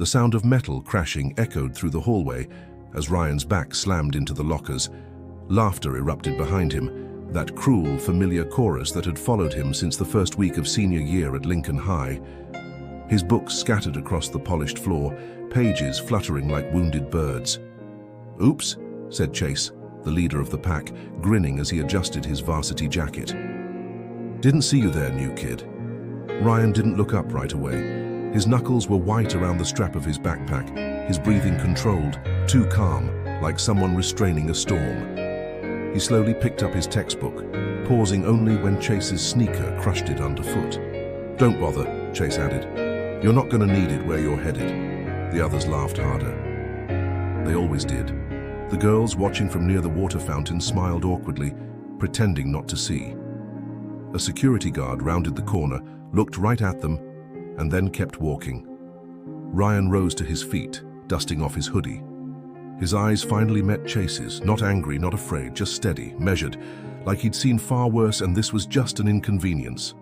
The sound of metal crashing echoed through the hallway as Ryan's back slammed into the lockers. Laughter erupted behind him, that cruel, familiar chorus that had followed him since the first week of senior year at Lincoln High. His books scattered across the polished floor, pages fluttering like wounded birds. "Oops," said Chase, the leader of the pack, grinning as he adjusted his varsity jacket. "Didn't see you there, new kid." Ryan didn't look up right away. His knuckles were white around the strap of his backpack, his breathing controlled, too calm, like someone restraining a storm. He slowly picked up his textbook, pausing only when Chase's sneaker crushed it underfoot. "Don't bother," Chase added. "You're not going to need it where you're headed." The others laughed harder. They always did. The girls watching from near the water fountain smiled awkwardly, pretending not to see. A security guard rounded the corner, looked right at them, and then kept walking. Ryan rose to his feet, dusting off his hoodie. His eyes finally met Chase's, not angry, not afraid, just steady, measured, like he'd seen far worse and this was just an inconvenience.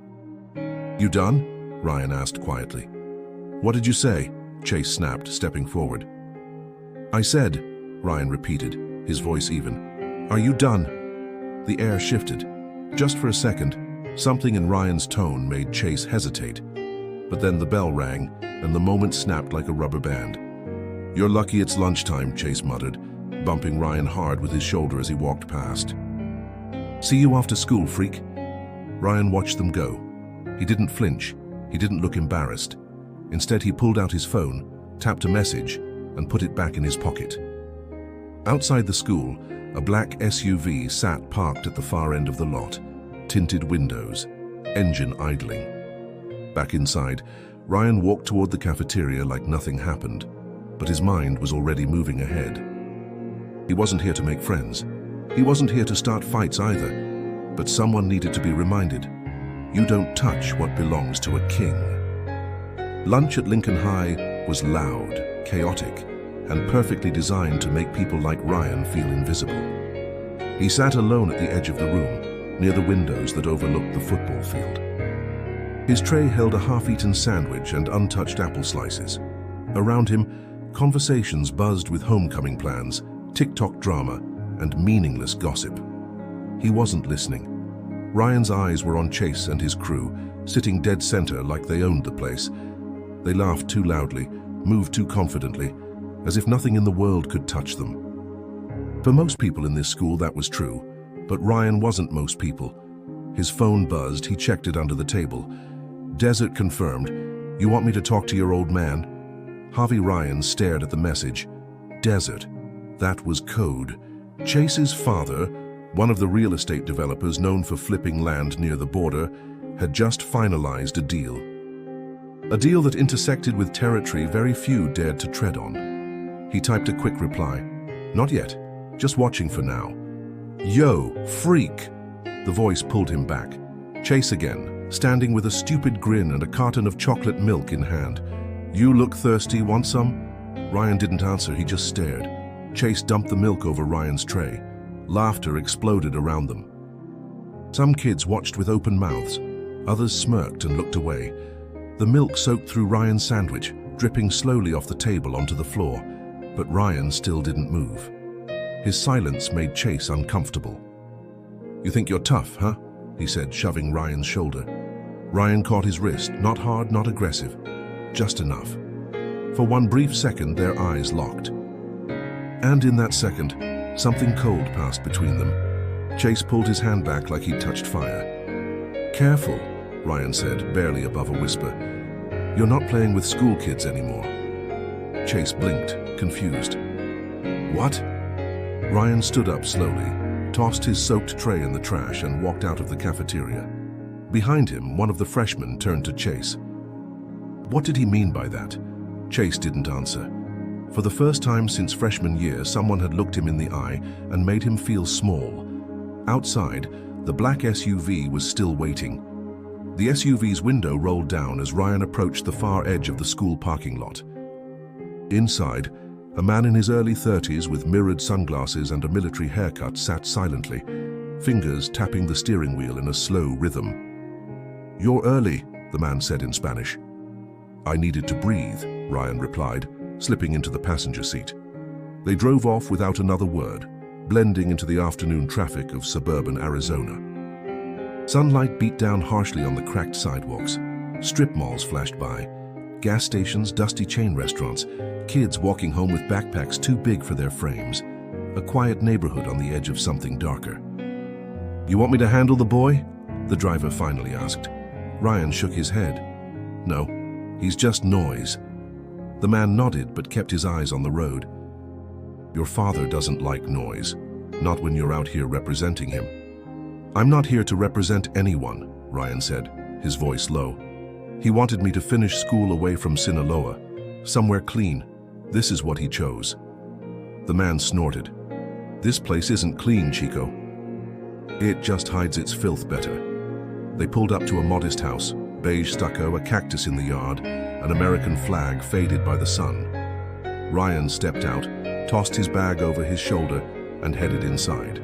"You done?" Ryan asked quietly. "What did you say?" Chase snapped, stepping forward. "I said," Ryan repeated, his voice even. "Are you done?" The air shifted. Just for a second, something in Ryan's tone made Chase hesitate. But then the bell rang, and the moment snapped like a rubber band. "You're lucky it's lunchtime," Chase muttered, bumping Ryan hard with his shoulder as he walked past. "See you after school, freak." Ryan watched them go. He didn't flinch. He didn't look embarrassed. Instead, he pulled out his phone, tapped a message, and put it back in his pocket. Outside the school, a black SUV sat parked at the far end of the lot, tinted windows, engine idling. Back inside, Ryan walked toward the cafeteria like nothing happened, but his mind was already moving ahead. He wasn't here to make friends. He wasn't here to start fights either, but someone needed to be reminded. You don't touch what belongs to a king. Lunch at Lincoln High was loud, chaotic, and perfectly designed to make people like Ryan feel invisible. He sat alone at the edge of the room, near the windows that overlooked the football field. His tray held a half-eaten sandwich and untouched apple slices. Around him, conversations buzzed with homecoming plans, TikTok drama, and meaningless gossip. He wasn't listening. Ryan's eyes were on Chase and his crew, sitting dead center like they owned the place. They laughed too loudly, moved too confidently, as if nothing in the world could touch them. For most people in this school, that was true, but Ryan wasn't most people. His phone buzzed, he checked it under the table. Desert confirmed. "You want me to talk to your old man?" Harvey Ryan stared at the message. Desert. That was code. Chase's father, one of the real estate developers known for flipping land near the border, had just finalized a deal. A deal that intersected with territory very few dared to tread on. He typed a quick reply. "Not yet. Just watching for now." "Yo, freak!" The voice pulled him back. Chase again, standing with a stupid grin and a carton of chocolate milk in hand. "You look thirsty, want some?" Ryan didn't answer, he just stared. Chase dumped the milk over Ryan's tray. Laughter exploded around them. Some kids watched with open mouths. Others smirked and looked away. The milk soaked through Ryan's sandwich, dripping slowly off the table onto the floor, but Ryan still didn't move. His silence made Chase uncomfortable. "You think you're tough, huh?" he said, shoving Ryan's shoulder. Ryan caught his wrist, not hard, not aggressive, just enough. For one brief second, their eyes locked. And in that second, something cold passed between them. Chase pulled his hand back like he'd touched fire. "Careful," Ryan said, barely above a whisper. "You're not playing with school kids anymore." Chase blinked, confused. "What?" Ryan stood up slowly, tossed his soaked tray in the trash, and walked out of the cafeteria. Behind him, one of the freshmen turned to Chase. What did he mean by that? Chase didn't answer. For the first time since freshman year, someone had looked him in the eye and made him feel small. Outside, the black SUV was still waiting. The SUV's window rolled down as Ryan approached the far edge of the school parking lot. Inside, a man in his early 30s with mirrored sunglasses and a military haircut sat silently, fingers tapping the steering wheel in a slow rhythm. "You're early," the man said in Spanish. "I needed to breathe," Ryan replied, slipping into the passenger seat. They drove off without another word, blending into the afternoon traffic of suburban Arizona. Sunlight beat down harshly on the cracked sidewalks. Strip malls flashed by, gas stations, dusty chain restaurants, kids walking home with backpacks too big for their frames. A quiet neighborhood on the edge of something darker. "You want me to handle the boy?" the driver finally asked. Ryan shook his head. "No, he's just noise." The man nodded but kept his eyes on the road. "Your father doesn't like noise, not when you're out here representing him." "I'm not here to represent anyone," Ryan said, his voice low. "He wanted me to finish school away from Sinaloa, somewhere clean. This is what he chose." The man snorted. "This place isn't clean, Chico. It just hides its filth better." They pulled up to a modest house, beige stucco, a cactus in the yard, an American flag faded by the sun. Ryan stepped out, tossed his bag over his shoulder, and headed inside.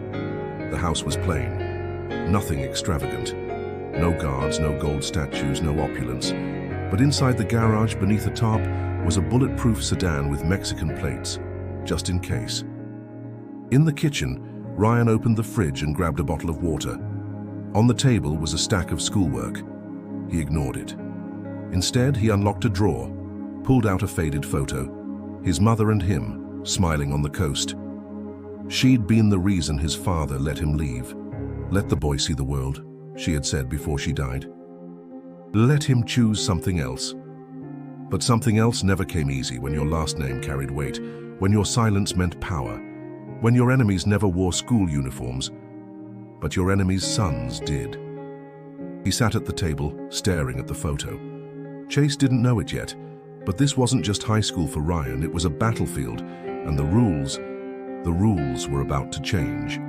The house was plain. Nothing extravagant. No guards, no gold statues, no opulence. But inside the garage, beneath a tarp, was a bulletproof sedan with Mexican plates, just in case. In the kitchen, Ryan opened the fridge and grabbed a bottle of water. On the table was a stack of schoolwork. He ignored it. Instead, he unlocked a drawer, pulled out a faded photo, his mother and him, smiling on the coast. She'd been the reason his father let him leave. "Let the boy see the world," she had said before she died. "Let him choose something else." But something else never came easy when your last name carried weight, when your silence meant power, when your enemies never wore school uniforms, but your enemies' sons did. He sat at the table, staring at the photo. Chase didn't know it yet, but this wasn't just high school for Ryan, it was a battlefield, and the rules were about to change.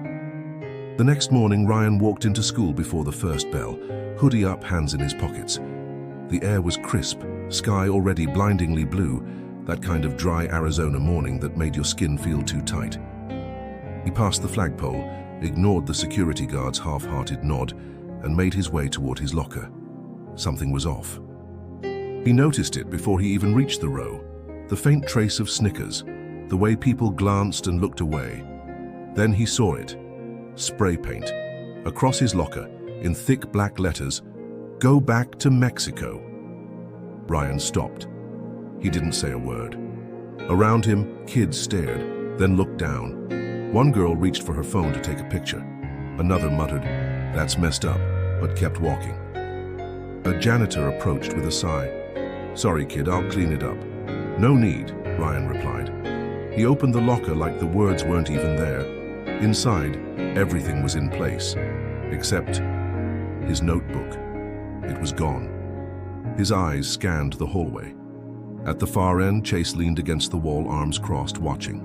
The next morning, Ryan walked into school before the first bell, hoodie up, hands in his pockets. The air was crisp, sky already blindingly blue, that kind of dry Arizona morning that made your skin feel too tight. He passed the flagpole, ignored the security guard's half-hearted nod, and made his way toward his locker. Something was off. He noticed it before he even reached the row, the faint trace of Snickers, the way people glanced and looked away. Then he saw it. Spray paint. Across his locker, in thick black letters, "Go back to Mexico." Ryan stopped. He didn't say a word. Around him, kids stared, then looked down. One girl reached for her phone to take a picture. Another muttered, "That's messed up," but kept walking. A janitor approached with a sigh. "Sorry, kid, I'll clean it up." "No need," Ryan replied. He opened the locker like the words weren't even there. Inside, everything was in place, except his notebook. It was gone. His eyes scanned the hallway. At the far end, Chase leaned against the wall, arms crossed, watching.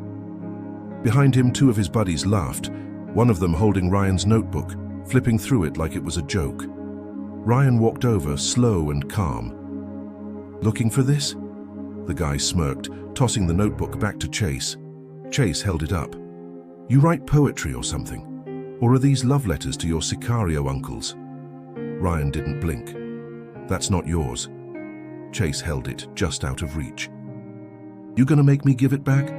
Behind him, two of his buddies laughed, one of them holding Ryan's notebook, flipping through it like it was a joke. Ryan walked over, slow and calm. "Looking for this?" The guy smirked, tossing the notebook back to Chase. Chase held it up. "You write poetry or something? Or are these love letters to your Sicario uncles?" Ryan didn't blink. "That's not yours." Chase held it, just out of reach. "You gonna make me give it back?"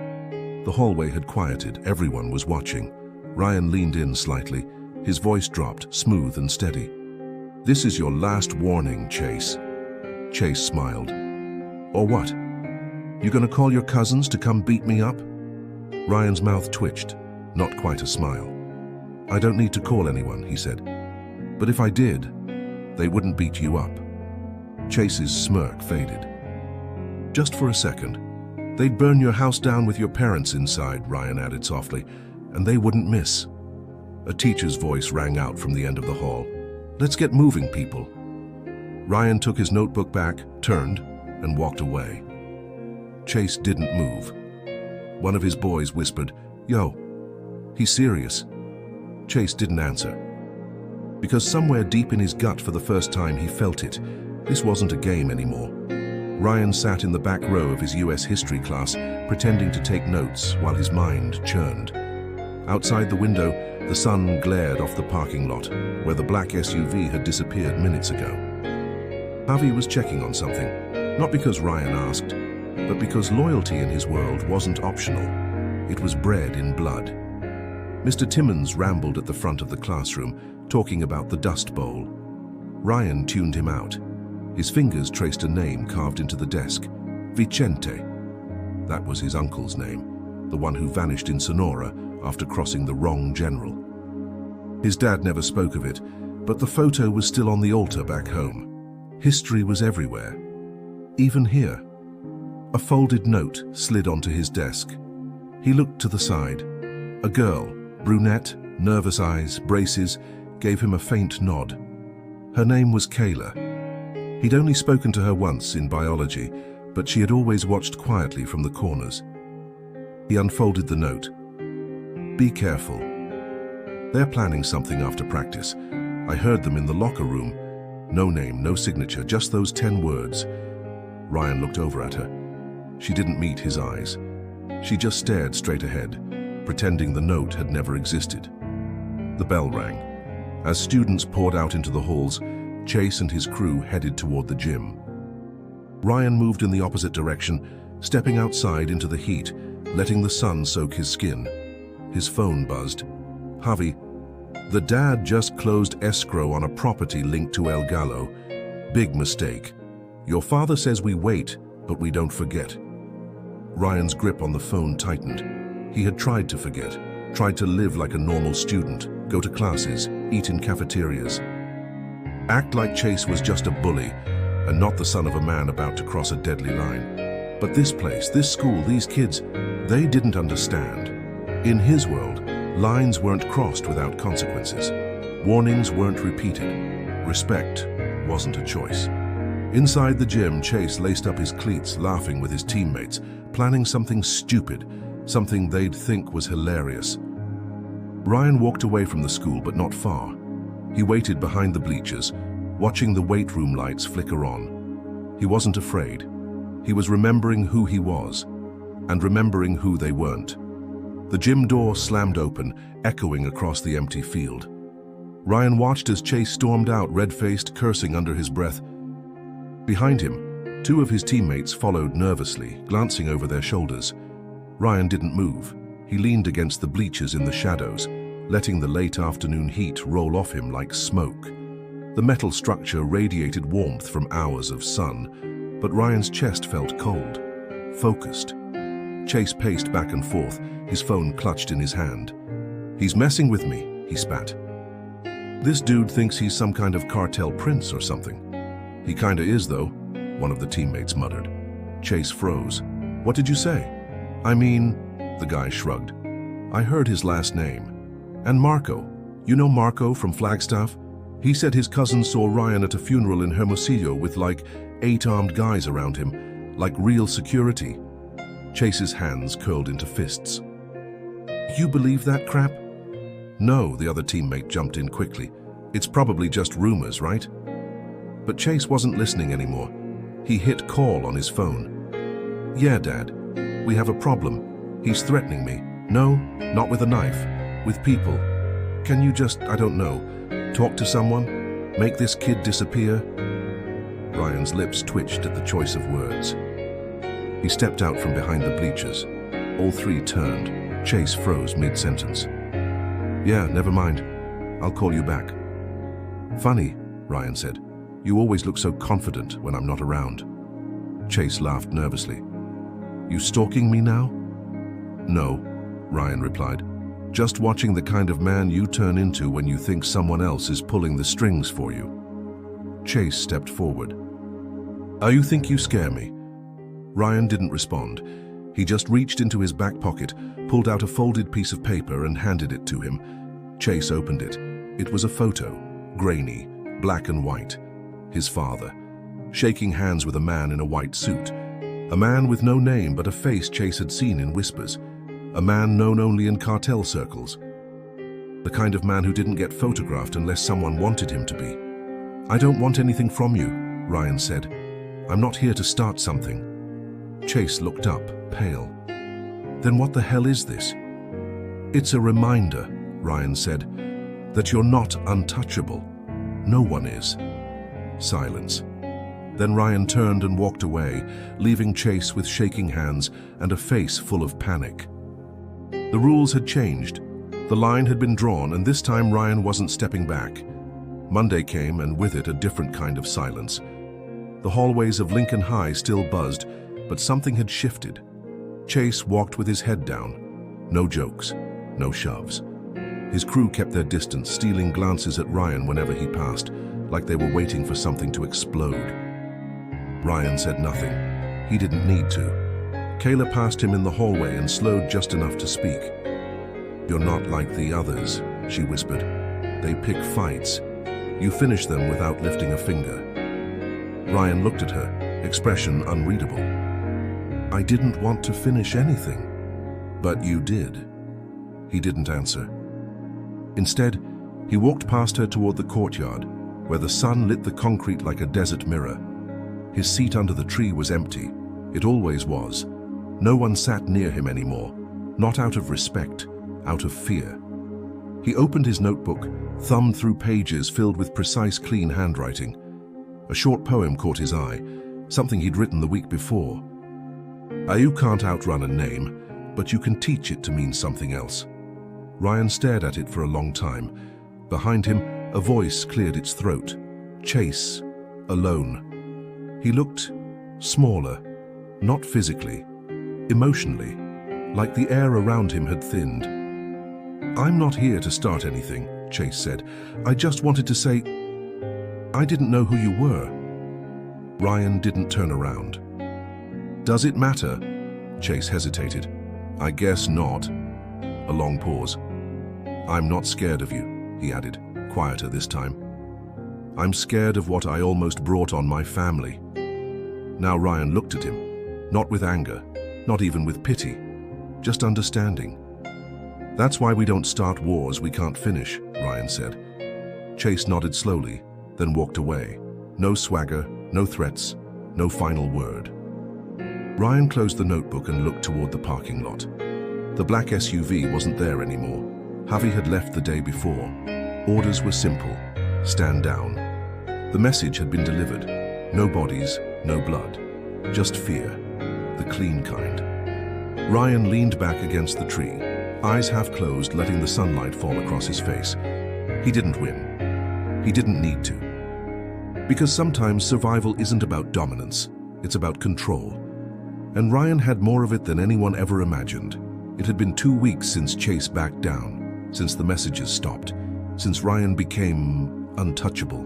The hallway had quieted, everyone was watching. Ryan leaned in slightly, his voice dropped, smooth and steady. "This is your last warning, Chase." Chase smiled. "Or what? You gonna call your cousins to come beat me up?" Ryan's mouth twitched, not quite a smile. "I don't need to call anyone," he said. "But if I did, they wouldn't beat you up." Chase's smirk faded. "Just for a second. They'd burn your house down with your parents inside," Ryan added softly, "and they wouldn't miss." A teacher's voice rang out from the end of the hall. "Let's get moving, people." Ryan took his notebook back, turned, and walked away. Chase didn't move. One of his boys whispered, "Yo, he's serious." Chase didn't answer. Because somewhere deep in his gut for the first time he felt it. This wasn't a game anymore. Ryan sat in the back row of his US history class, pretending to take notes while his mind churned. Outside the window, the sun glared off the parking lot, where the black SUV had disappeared minutes ago. Javi was checking on something, not because Ryan asked, but but because loyalty in his world wasn't optional. It was bred in blood. Mr. Timmons rambled at the front of the classroom, talking about the Dust Bowl. Ryan tuned him out. His fingers traced a name carved into the desk. Vicente. That was his uncle's name, the one who vanished in Sonora after crossing the wrong general. His dad never spoke of it, but the photo was still on the altar back home. History was everywhere, even here. A folded note slid onto his desk. He looked to the side. A girl, brunette, nervous eyes, braces, gave him a faint nod. Her name was Kayla. He'd only spoken to her once in biology, but she had always watched quietly from the corners. He unfolded the note. "Be careful. They're planning something after practice. I heard them in the locker room. No name, no signature, just those 10 words. Ryan looked over at her. She didn't meet his eyes. She just stared straight ahead, pretending the note had never existed. The bell rang. As students poured out into the halls, Chase and his crew headed toward the gym. Ryan moved in the opposite direction, stepping outside into the heat, letting the sun soak his skin. His phone buzzed. "Javi, the dad just closed escrow on a property linked to El Gallo. Big mistake. Your father says we wait, but we don't forget." Ryan's grip on the phone tightened. He had tried to forget, tried to live like a normal student, go to classes, eat in cafeterias. Act like Chase was just a bully, and not the son of a man about to cross a deadly line. But this place, this school, these kids, they didn't understand. In his world, lines weren't crossed without consequences. Warnings weren't repeated. Respect wasn't a choice. Inside the gym, Chase laced up his cleats, laughing with his teammates, planning something stupid, something they'd think was hilarious. Ryan walked away from the school, but not far. He waited behind the bleachers, watching the weight room lights flicker on. He wasn't afraid. He was remembering who he was, and remembering who they weren't. The gym door slammed open, echoing across the empty field. Ryan watched as Chase stormed out, red-faced, cursing under his breath. Behind him, 2 of his teammates followed nervously, glancing over their shoulders. Ryan didn't move. He leaned against the bleachers in the shadows, letting the late afternoon heat roll off him like smoke. The metal structure radiated warmth from hours of sun, but Ryan's chest felt cold, focused. Chase paced back and forth, his phone clutched in his hand. "He's messing with me," he spat. "This dude thinks he's some kind of cartel prince or something." "He kinda is, though," one of the teammates muttered. Chase froze. "What did you say?" "I mean," the guy shrugged. "I heard his last name. And Marco. You know Marco from Flagstaff? He said his cousin saw Ryan at a funeral in Hermosillo with like 8 armed guys around him, like real security." Chase's hands curled into fists. "You believe that crap?" "No," the other teammate jumped in quickly. "It's probably just rumors, right?" But Chase wasn't listening anymore. He hit call on his phone. "Yeah, Dad. We have a problem. He's threatening me. No, not with a knife. With people. Can you just, I don't know, talk to someone? Make this kid disappear?" Ryan's lips twitched at the choice of words. He stepped out from behind the bleachers. All 3 turned. Chase froze mid-sentence. "Yeah, never mind. I'll call you back." "Funny," Ryan said. "You always look so confident when I'm not around." Chase laughed nervously. "You stalking me now?" "No," Ryan replied. "Just watching the kind of man you turn into when you think someone else is pulling the strings for you." Chase stepped forward. "Oh, you think you scare me?" Ryan didn't respond. He just reached into his back pocket, pulled out a folded piece of paper and handed it to him. Chase opened it. It was a photo, grainy, black and white. His father, shaking hands with a man in a white suit. A man with no name but a face Chase had seen in whispers. A man known only in cartel circles. The kind of man who didn't get photographed unless someone wanted him to be. "I don't want anything from you," Ryan said. "I'm not here to start something." Chase looked up, pale. "Then what the hell is this?" "It's a reminder," Ryan said, "that you're not untouchable. No one is." Silence. Then Ryan turned and walked away, leaving Chase with shaking hands and a face full of panic. The rules had changed. The line had been drawn, and this time Ryan wasn't stepping back. Monday came, and with it a different kind of silence. The hallways of Lincoln High still buzzed, but something had shifted. Chase walked with his head down. No jokes, no shoves. His crew kept their distance, stealing glances at Ryan whenever he passed, like they were waiting for something to explode. Ryan said nothing. He didn't need to. Kayla passed him in the hallway and slowed just enough to speak. "You're not like the others," she whispered. "They pick fights. You finish them without lifting a finger." Ryan looked at her, expression unreadable. "I didn't want to finish anything." "But you did." He didn't answer. Instead, he walked past her toward the courtyard, where the sun lit the concrete like a desert mirror. His seat under the tree was empty. It always was. No one sat near him anymore, not out of respect, out of fear. He opened his notebook, thumbed through pages filled with precise, clean handwriting. A short poem caught his eye, something he'd written the week before. "You can't outrun a name, but you can teach it to mean something else." Ryan stared at it for a long time. Behind him, a voice cleared its throat. Chase, alone. He looked smaller, not physically, emotionally, like the air around him had thinned. "I'm not here to start anything," Chase said. "I just wanted to say, I didn't know who you were." Ryan didn't turn around. "Does it matter?" Chase hesitated. "I guess not." A long pause. "I'm not scared of you," he added, quieter this time. "I'm scared of what I almost brought on my family." Now Ryan looked at him, not with anger, not even with pity, just understanding. "That's why we don't start wars we can't finish," Ryan said. Chase nodded slowly, then walked away. No swagger, no threats, no final word. Ryan closed the notebook and looked toward the parking lot. The black SUV wasn't there anymore. Javi had left the day before. Orders were simple. Stand down. The message had been delivered. No bodies, no blood. Just fear. The clean kind. Ryan leaned back against the tree, eyes half closed, letting the sunlight fall across his face. He didn't win. He didn't need to. Because sometimes survival isn't about dominance. It's about control. And Ryan had more of it than anyone ever imagined. It had been 2 weeks since Chase backed down, since the messages stopped, since Ryan became untouchable.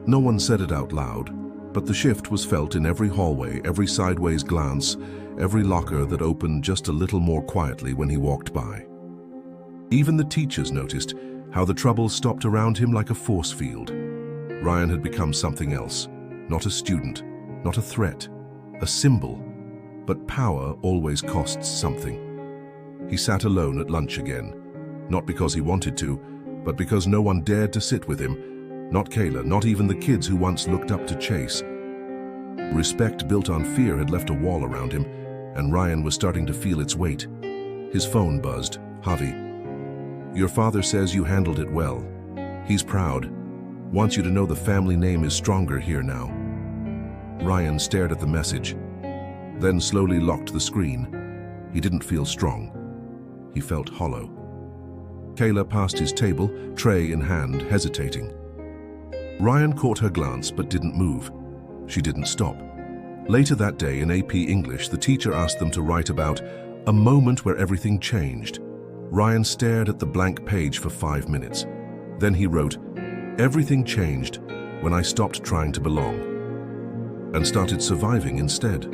No one said it out loud, but the shift was felt in every hallway, every sideways glance, every locker that opened just a little more quietly when he walked by. Even the teachers noticed how the trouble stopped around him like a force field. Ryan had become something else, not a student, not a threat, a symbol. But power always costs something. He sat alone at lunch again, not because he wanted to, but because no one dared to sit with him, not Kayla, not even the kids who once looked up to Chase. Respect built on fear had left a wall around him, and Ryan was starting to feel its weight. His phone buzzed. "Javi, your father says you handled it well. He's proud. Wants you to know the family name is stronger here now." Ryan stared at the message, then slowly locked the screen. He didn't feel strong. He felt hollow. Kayla passed his table, tray in hand, hesitating. Ryan caught her glance but didn't move. She didn't stop. Later that day in AP English, the teacher asked them to write about a moment where everything changed. Ryan stared at the blank page for 5 minutes. Then he wrote, "Everything changed when I stopped trying to belong and started surviving instead."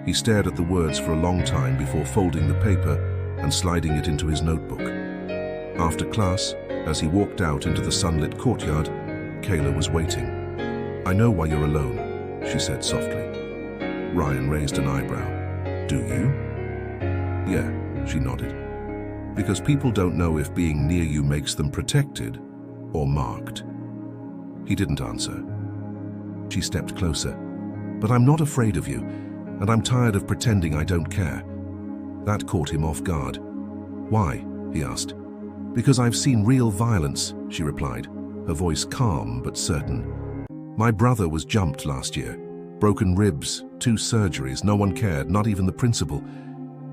He stared at the words for a long time before folding the paper and sliding it into his notebook. After class, as he walked out into the sunlit courtyard, Kayla was waiting. "I know why you're alone," she said softly. Ryan raised an eyebrow. "Do you?" "Yeah," she nodded. "Because people don't know if being near you makes them protected or marked." He didn't answer. She stepped closer. "But I'm not afraid of you, and I'm tired of pretending I don't care." That caught him off guard. "Why?" he asked. "Because I've seen real violence," she replied, her voice calm but certain. My brother was jumped last year. Broken ribs, 2 surgeries, no one cared, not even the principal.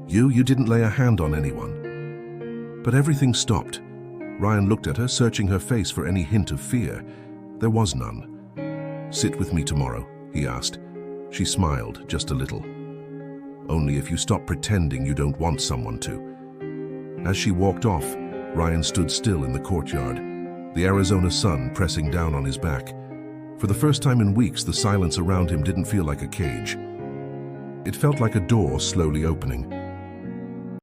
You didn't lay a hand on anyone. But everything stopped. Ryan looked at her, searching her face for any hint of fear. There was none. "Sit with me tomorrow," he asked. She smiled, just a little. "Only if you stop pretending you don't want someone to." As she walked off, Ryan stood still in the courtyard, the Arizona sun pressing down on his back. For the first time in weeks, the silence around him didn't feel like a cage. It felt like a door slowly opening,